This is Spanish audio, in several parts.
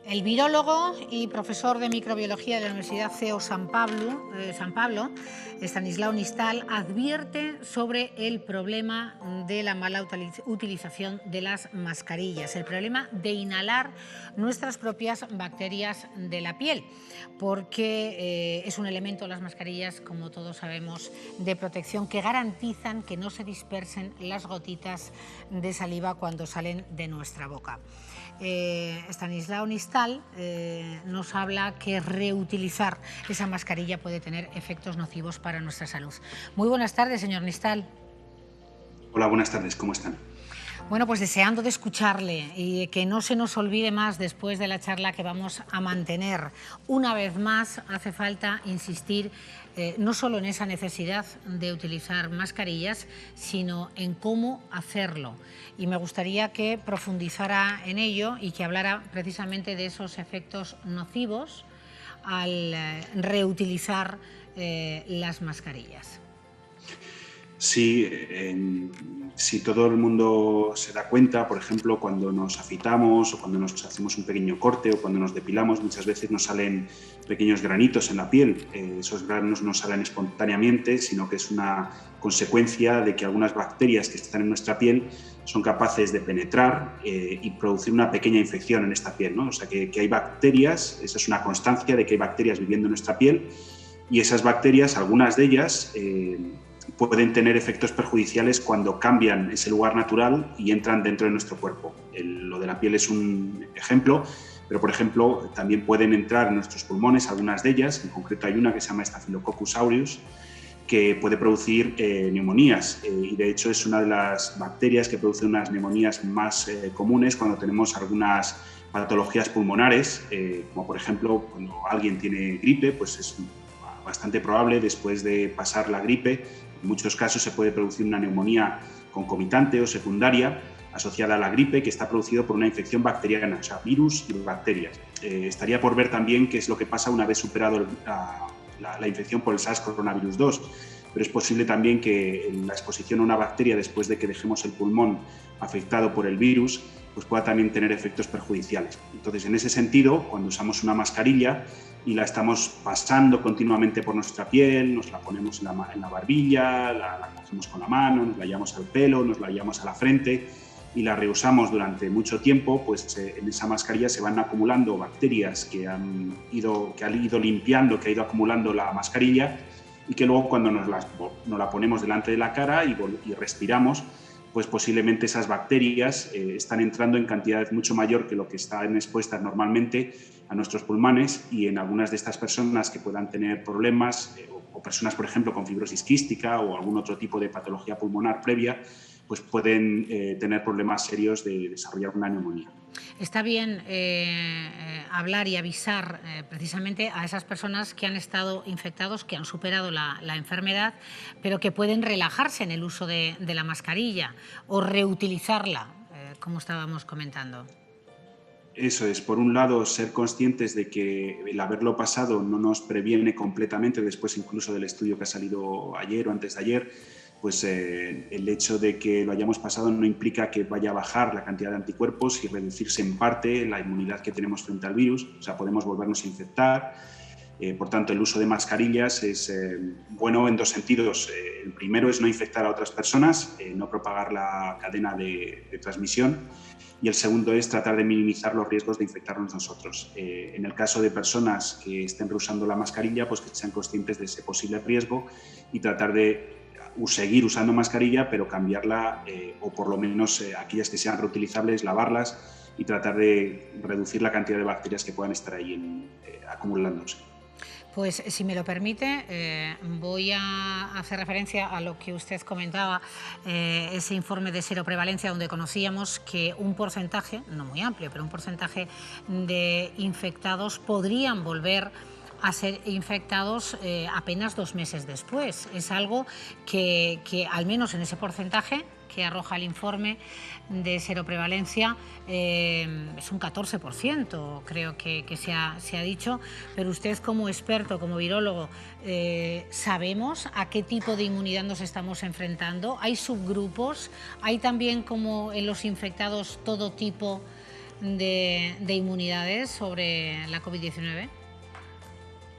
El virólogo y profesor de microbiología de la Universidad CEU San Pablo, Estanislao Nistal, advierte sobre el problema de la mala utilización de las mascarillas, el problema de inhalar nuestras propias bacterias de la piel, porque es un elemento, las mascarillas, como todos sabemos, de protección que garantizan que no se dispersen las gotitas de saliva cuando salen de nuestra boca. Estanislao Nistal nos habla que reutilizar esa mascarilla puede tener efectos nocivos para nuestra salud. Muy buenas tardes, señor Nistal. Hola, buenas tardes, ¿cómo están? Bueno, pues deseando de escucharle y que no se nos olvide más después de la charla que vamos a mantener. Una vez más, hace falta insistir no solo en esa necesidad de utilizar mascarillas, sino en cómo hacerlo. Y me gustaría que profundizara en ello y que hablara precisamente de esos efectos nocivos al reutilizar las mascarillas. Sí, si todo el mundo se da cuenta, por ejemplo, cuando nos afeitamos o cuando nos hacemos un pequeño corte o cuando nos depilamos, muchas veces nos salen pequeños granitos en la piel. Esos granos no salen espontáneamente, sino que es una consecuencia de que algunas bacterias que están en nuestra piel son capaces de penetrar y producir una pequeña infección en esta piel, ¿no? O sea, que hay bacterias, esa es una constancia de que hay bacterias viviendo en nuestra piel, y esas bacterias, algunas de ellas, pueden tener efectos perjudiciales cuando cambian ese lugar natural y entran dentro de nuestro cuerpo. Lo de la piel es un ejemplo, pero por ejemplo también pueden entrar en nuestros pulmones, algunas de ellas, en concreto hay una que se llama Staphylococcus aureus, que puede producir neumonías, y de hecho es una de las bacterias que produce unas neumonías más comunes cuando tenemos algunas patologías pulmonares, como por ejemplo cuando alguien tiene gripe, pues es bastante probable después de pasar la gripe. En muchos casos se puede producir una neumonía concomitante o secundaria asociada a la gripe, que está producido por una infección bacteriana, o sea, virus y bacterias. Estaría por ver también qué es lo que pasa una vez superado la infección por el SARS-CoV-2, pero es posible también que la exposición a una bacteria después de que dejemos el pulmón afectado por el virus, pues pueda también tener efectos perjudiciales. Entonces, en ese sentido, cuando usamos una mascarilla y la estamos pasando continuamente por nuestra piel, nos la ponemos en la barbilla, la cogemos con la mano, nos la llevamos al pelo, nos la llevamos a la frente y la reusamos durante mucho tiempo, pues en esa mascarilla se van acumulando bacterias que han ido limpiando, que ha ido acumulando la mascarilla, y que luego cuando nos la ponemos delante de la cara y respiramos, pues posiblemente esas bacterias están entrando en cantidades mucho mayor que lo que están expuestas normalmente a nuestros pulmones, y en algunas de estas personas que puedan tener problemas o personas, por ejemplo, con fibrosis quística o algún otro tipo de patología pulmonar previa, pues pueden tener problemas serios de desarrollar una neumonía. Está bien hablar y avisar precisamente a esas personas que han estado infectados, que han superado la enfermedad, pero que pueden relajarse en el uso de la mascarilla o reutilizarla, como estábamos comentando. Eso es, por un lado, ser conscientes de que el haberlo pasado no nos previene completamente, después incluso del estudio que ha salido ayer o antes de ayer, pues el hecho de que lo hayamos pasado no implica que vaya a bajar la cantidad de anticuerpos y reducirse en parte la inmunidad que tenemos frente al virus, o sea, podemos volvernos a infectar. Por tanto, el uso de mascarillas es bueno en dos sentidos. El primero es no infectar a otras personas, no propagar la cadena de transmisión, y el segundo es tratar de minimizar los riesgos de infectarnos nosotros. En el caso de personas que estén reusando la mascarilla, pues que sean conscientes de ese posible riesgo y tratar de seguir usando mascarilla, pero cambiarla o por lo menos aquellas que sean reutilizables, lavarlas y tratar de reducir la cantidad de bacterias que puedan estar ahí acumulándose. Pues si me lo permite, voy a hacer referencia a lo que usted comentaba, ese informe de seroprevalencia donde conocíamos que un porcentaje, no muy amplio, pero un porcentaje de infectados podrían volver a ser infectados apenas 2 meses después. Es algo que al menos en ese porcentaje que arroja el informe de seroprevalencia es un 14%, creo que se ha dicho, pero usted como experto, como virólogo, ¿sabemos a qué tipo de inmunidad nos estamos enfrentando? ¿Hay subgrupos? ¿Hay también, como en los infectados, todo tipo de inmunidades sobre la COVID-19?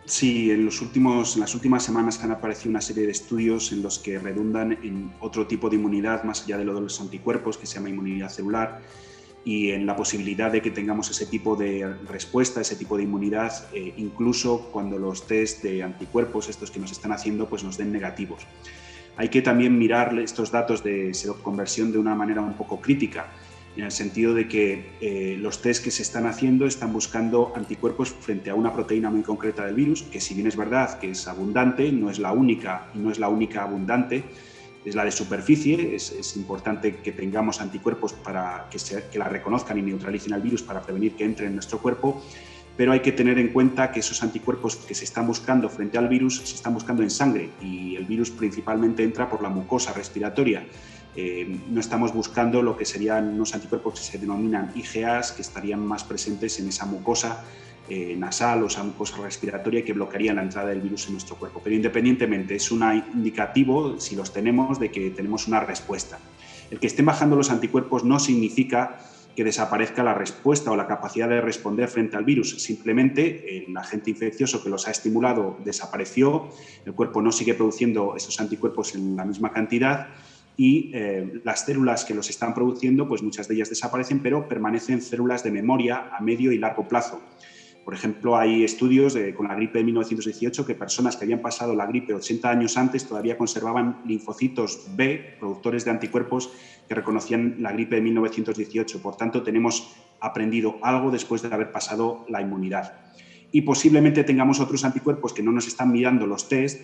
Sí, en las últimas semanas han aparecido una serie de estudios en los que redundan en otro tipo de inmunidad, más allá de lo de los anticuerpos, que se llama inmunidad celular, y en la posibilidad de que tengamos ese tipo de respuesta, ese tipo de inmunidad, incluso cuando los test de anticuerpos, estos que nos están haciendo, pues nos den negativos. Hay que también mirar estos datos de seroconversión de una manera un poco crítica, en el sentido de que los test que se están haciendo están buscando anticuerpos frente a una proteína muy concreta del virus, que si bien es verdad que es abundante, no es la única y no es la única abundante, es la de superficie. Es importante que tengamos anticuerpos para que la reconozcan y neutralicen al virus para prevenir que entre en nuestro cuerpo, pero hay que tener en cuenta que esos anticuerpos que se están buscando frente al virus se están buscando en sangre, y el virus principalmente entra por la mucosa respiratoria. No estamos buscando lo que serían unos anticuerpos que se denominan IgAs, que estarían más presentes en esa mucosa nasal o esa mucosa respiratoria, que bloquearían la entrada del virus en nuestro cuerpo. Pero independientemente, es un indicativo, si los tenemos, de que tenemos una respuesta. El que estén bajando los anticuerpos no significa que desaparezca la respuesta o la capacidad de responder frente al virus. Simplemente el agente infeccioso que los ha estimulado desapareció, el cuerpo no sigue produciendo esos anticuerpos en la misma cantidad, y las células que los están produciendo, pues muchas de ellas desaparecen, pero permanecen células de memoria a medio y largo plazo. Por ejemplo, hay estudios con la gripe de 1918 que personas que habían pasado la gripe 80 años antes todavía conservaban linfocitos B, productores de anticuerpos, que reconocían la gripe de 1918. Por tanto, tenemos aprendido algo después de haber pasado la inmunidad. Y posiblemente tengamos otros anticuerpos que no nos están mirando los test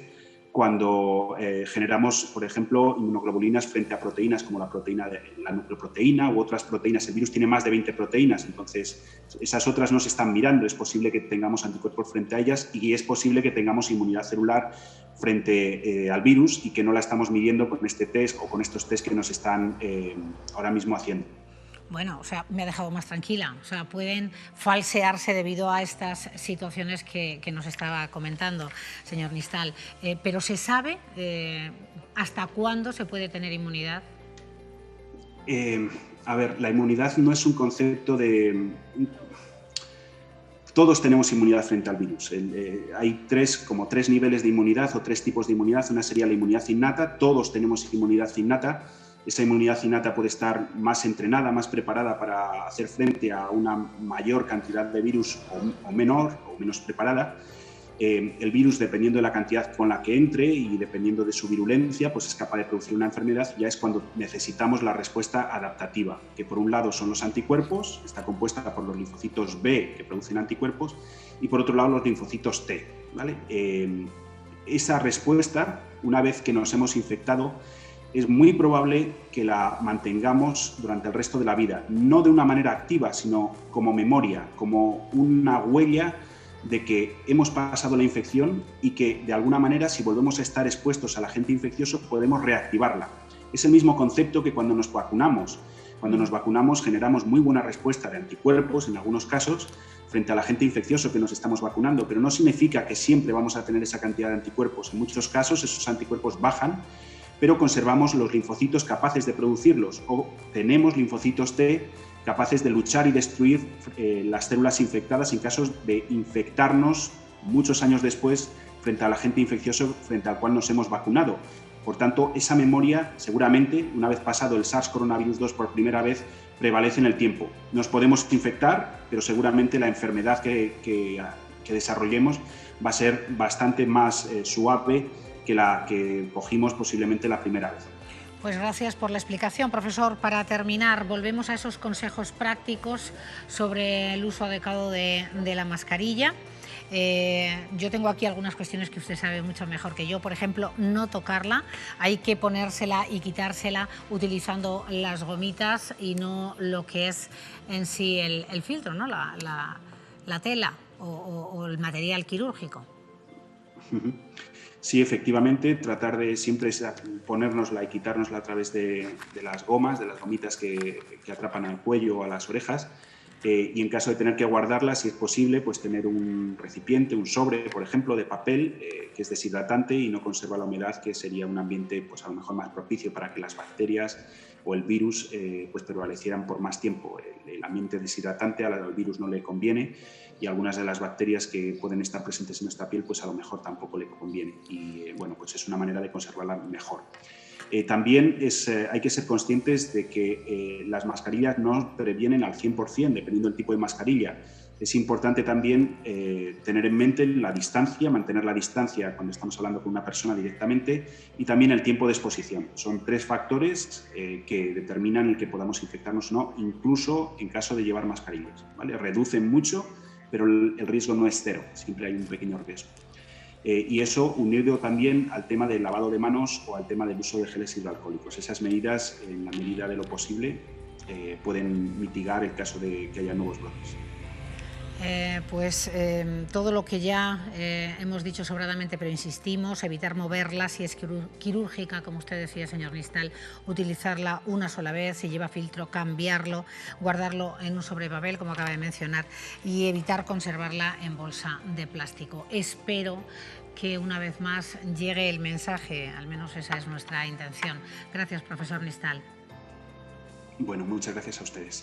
cuando generamos, por ejemplo, inmunoglobulinas frente a proteínas como la nucleoproteína u otras proteínas. El virus tiene más de 20 proteínas, entonces esas otras no se están mirando. Es posible que tengamos anticuerpos frente a ellas, y es posible que tengamos inmunidad celular frente al virus y que no la estamos midiendo con este test o con estos test que nos están ahora mismo haciendo. Bueno, o sea, me ha dejado más tranquila. O sea, pueden falsearse debido a estas situaciones que nos estaba comentando, señor Nistal. Pero ¿se sabe hasta cuándo se puede tener inmunidad? A ver, la inmunidad no es un concepto de... Todos tenemos inmunidad frente al virus. Hay tres niveles de inmunidad o tres tipos de inmunidad. Una sería la inmunidad innata. Todos tenemos inmunidad innata. Esa inmunidad innata puede estar más entrenada, más preparada para hacer frente a una mayor cantidad de virus o menor o menos preparada. El virus, dependiendo de la cantidad con la que entre y dependiendo de su virulencia, pues es capaz de producir una enfermedad. Ya es cuando necesitamos la respuesta adaptativa, que por un lado son los anticuerpos, está compuesta por los linfocitos B que producen anticuerpos, y por otro lado los linfocitos T, ¿vale? Esa respuesta, una vez que nos hemos infectado, es muy probable que la mantengamos durante el resto de la vida, no de una manera activa, sino como memoria, como una huella de que hemos pasado la infección y que, de alguna manera, si volvemos a estar expuestos al agente infeccioso, podemos reactivarla. Es el mismo concepto que cuando nos vacunamos. Cuando nos vacunamos generamos muy buena respuesta de anticuerpos, en algunos casos, frente al agente infeccioso que nos estamos vacunando, pero no significa que siempre vamos a tener esa cantidad de anticuerpos. En muchos casos esos anticuerpos bajan, pero conservamos los linfocitos capaces de producirlos, o tenemos linfocitos T capaces de luchar y destruir las células infectadas en casos de infectarnos muchos años después frente al agente infeccioso frente al cual nos hemos vacunado. Por tanto, esa memoria seguramente, una vez pasado el SARS-CoV-2 por primera vez, prevalece en el tiempo. Nos podemos infectar, pero seguramente la enfermedad que desarrollemos va a ser bastante más suave que la que cogimos posiblemente la primera vez. Pues gracias por la explicación, profesor. Para terminar, volvemos a esos consejos prácticos sobre el uso adecuado de la mascarilla. Yo tengo aquí algunas cuestiones que usted sabe mucho mejor que yo. Por ejemplo, no tocarla. Hay que ponérsela y quitársela utilizando las gomitas y no lo que es en sí el filtro, ¿no? La tela o el material quirúrgico. Sí, efectivamente, tratar de siempre ponérnosla y quitárnosla a través de las gomas, de las gomitas que atrapan al cuello o a las orejas. Y en caso de tener que guardarla, si es posible, pues tener un recipiente, un sobre, por ejemplo, de papel que es deshidratante y no conserva la humedad, que sería un ambiente pues a lo mejor más propicio para que las bacterias o el virus pues prevalecieran por más tiempo. El ambiente deshidratante al virus no le conviene, y algunas de las bacterias que pueden estar presentes en nuestra piel pues a lo mejor tampoco le conviene, y bueno, pues es una manera de conservarla mejor. También hay que ser conscientes de que las mascarillas no previenen al 100%, dependiendo del tipo de mascarilla. Es importante también tener en mente la distancia, mantener la distancia cuando estamos hablando con una persona directamente, y también el tiempo de exposición. Son 3 factores que determinan el que podamos infectarnos o no, incluso en caso de llevar mascarillas, ¿vale? Reducen mucho, pero el riesgo no es cero, siempre hay un pequeño riesgo. Y eso unido también al tema del lavado de manos o al tema del uso de geles hidroalcohólicos. Esas medidas, en la medida de lo posible, pueden mitigar el caso de que haya nuevos brotes. Todo lo que ya hemos dicho sobradamente, pero insistimos: evitar moverla si es quirúrgica, como usted decía, señor Nistal, utilizarla una sola vez, si lleva filtro, cambiarlo, guardarlo en un sobrepapel, como acaba de mencionar, y evitar conservarla en bolsa de plástico. Espero que una vez más llegue el mensaje, al menos esa es nuestra intención. Gracias, profesor Nistal. Bueno, muchas gracias a ustedes.